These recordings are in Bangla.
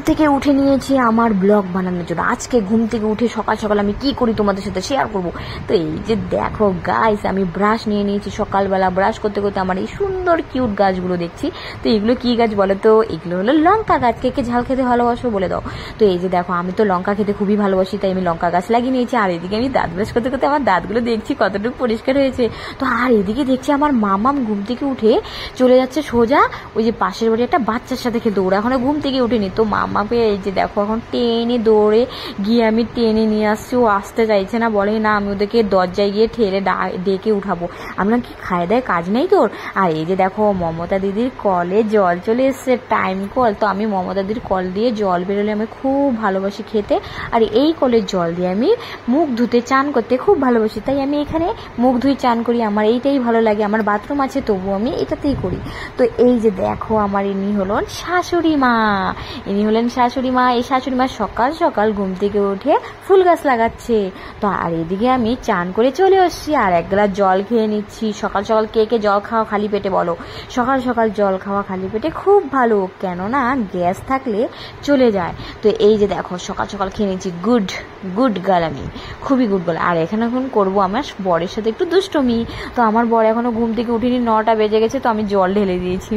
থেকে উঠে নিয়েছি আমার ব্লগ বানানোর জন্য। আজকে ঘুম থেকে উঠে সকাল সকাল আমি কি করি তোমাদের সাথে শেয়ার করব। তো এই যে দেখো গাইস, আমি ব্রাশ নিয়ে নিয়েছি। সকালবেলা ব্রাশ করতে করতে আমার এই সুন্দর কিউট গাছগুলো দেখছি। তো এগুলো কি গাছ বলো তো? এগুলো হলো লঙ্কা গাছ। কে কে ঝাল খেতে ভালোবাসো বলে দাও। তো এই যে দেখো, আমি তো লঙ্কা খেতে খুবই ভালোবাসি, তাই আমি লঙ্কা গাছ লাগিয়ে নিয়েছি। আর এদিকে আমি দাঁত ব্রাশ করতে করতে আমার দাঁতগুলো দেখছি কতটুকু পরিষ্কার হয়েছে। তো আর এদিকে দেখছি আমার মামাম ঘুম থেকে উঠে চলে যাচ্ছে সোজা ওই যে পাশের বাড়ি একটা বাচ্চার সাথে খেলতে। ওরা এখনো ঘুম থেকে উঠেনি। তো মামাকে এই যে দেখো এখন টেনে দৌড়ে গিয়ে আমি টেনে নিয়ে আসছি। ও আসতে চাইছে না, বলে না আমি ওদেরকে দরজায় গিয়ে ঠেলে ডেকে উঠাবো। আমরা কি খায় দেয় কাজ নেই তোর? আর এই যে দেখো মমতা দিদির কলে জল চলে এসছে, টাইম কল। তো আমি মমতা দিদির কল দিয়ে জল বেরোলে আমি খুব ভালোবাসি খেতে। আর এই কলের জল দিয়ে আমি মুখ ধুতে চান করতে খুব ভালোবাসি, তাই আমি এখানে মুখ ধুই চান করি। আমার এইটাই ভালো লাগে। আমার বাথরুম আছে তবু আমি এটাতেই করি। তো এই যে দেখো আমার ইনি হলেন শাশুড়ি মা। ইনি হলেন শাশুড়ি মা। এই শাশুড়ি মা সকাল সকাল ঘুম থেকে উঠে ফুল গাছ লাগাচ্ছে। তো আর এদিকে আমি চান করে চলে আসছি আর এক গ্লাস জল খেয়ে নিচ্ছি। সকাল সকাল কে কে জল খাওয়া খালি পেটে বলো? সকাল সকাল জল খাওয়া খালি পেটে খুব ভালো, কেননা গ্যাস থাকলে চলে যায়। তো এই যে দেখো সকাল সকাল খেয়ে নিচ্ছি। গুড গুড গার্ল, আমি খুবই গুড গার্ল। আর এখানে এখন করবো আমার বরের সাথে একটু দুষ্টমি। তো আমার বর এখনো ঘুম থেকে উঠিনি, 9টা বেজে গেছে। তো আমি জল ঢেলে দিয়েছি,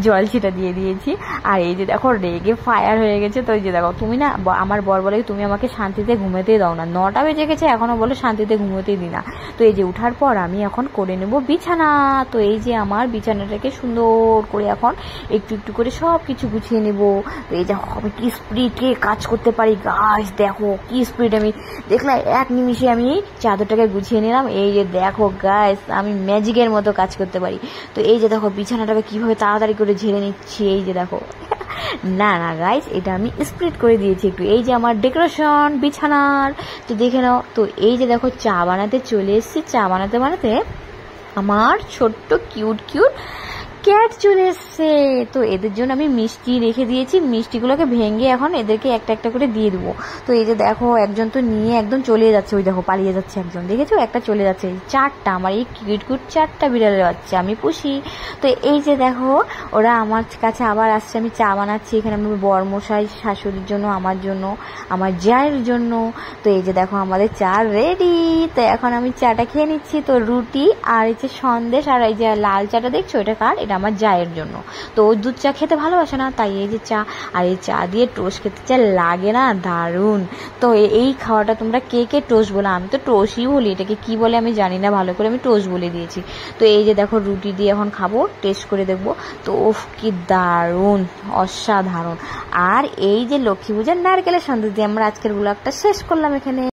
জল ছিটা দিয়ে দিয়েছি। আর এই যে দেখো রেগে ফায়ার হয়ে গেছে। তো এই যে দেখো, তুমি না, আমার বর বলে তুমি আমাকে শান্তিতে ঘুমাতেই দাও না, 9টা বেজে গেছে এখনো বলো শান্তিতে ঘুমোতেই দি না। তো এই যে উঠার পর আমি এখন করে নেব বিছানা। তো এই যে আমার বিছানাটাকে সুন্দর করে এখন একটু একটু করে সব কিছু গুছিয়ে নেব। তো এই যে আমি কি স্পিডে কাজ করতে পারি গাইস, দেখো কি স্পিড। আমি দেখলাম 1 নিমিষে আমি চাদরটাকে গুছিয়ে নিলাম। এই যে দেখো গাইস, আমি ম্যাজিকের মতো কাজ করতে পারি। তো এই যে দেখো বিছানাটাকে কিভাবে তাড়াতাড়ি করে ঝেড়ে নিচ্ছি। এই যে দেখো, না না গাইস, এটা আমি স্প্রেড করে দিয়েছি একটু। এই যে আমার ডেকোরেশন বিছানার, তো দেখে নাও। তো এই যে দেখো চা বানাতে চলে এসেছি। চা বানাতে বানাতে আমার ছোট্ট কিউট কিউট ক্যাট চলে এসছে। তো এদের জন্য আমি মিষ্টি রেখে দিয়েছি। মিষ্টিগুলোকে ভেঙে এখন এদেরকে একটা একটা করে দিয়ে দেবো। তো এই যে দেখো একজন তো নিয়ে একদম চলে যাচ্ছে, ওই দেখো পালিয়ে যাচ্ছে একজন, দেখেছো? একটা চলে যাচ্ছে। 4টা আমার এই কিউট কিউট 4টা বিড়ালের বাচ্চা আমি পুষি। তো এই যে দেখো ওরা আমার কাছে আবার আসছে। আমি চা বানাচ্ছি এখানে আমি বরমশাই শাশুড়ির জন্য, আমার জন্য, আমার জায়ের জন্য। তো এই যে দেখো আমাদের চা রেডি। তো এখন আমি চাটা খেয়ে নিচ্ছি। তো রুটি আর এই যে সন্দেশ আর এই যে লাল চাটা দেখছো, এটা কার? এটা আমার জায়ের জন্য। তো ও দুধ চা খেতে ভালোবাসে না, তাই এই যে চা। আর এই চা দিয়ে টোস্ট খেতে চা লাগে না, দারুণ। তো এই খাওয়াটা তোমরা কে কে টোস্ট বলো? আমি তো টোস্টই বলি, এটাকে কি বলে আমি জানি না, ভালো করে আমি টোস্ট বলে দিয়েছি। তো এই যে দেখো রুটি দিয়ে এখন খাবো, টেস্ট করে দেখবো। তো উফ কি দারুণ, অসাধারণ। আর এই যে লক্ষ্মী পূজার নারকেলের সন্দেশ দিয়ে আমরা আজকের ব্লগটা শেষ করলাম এখানে।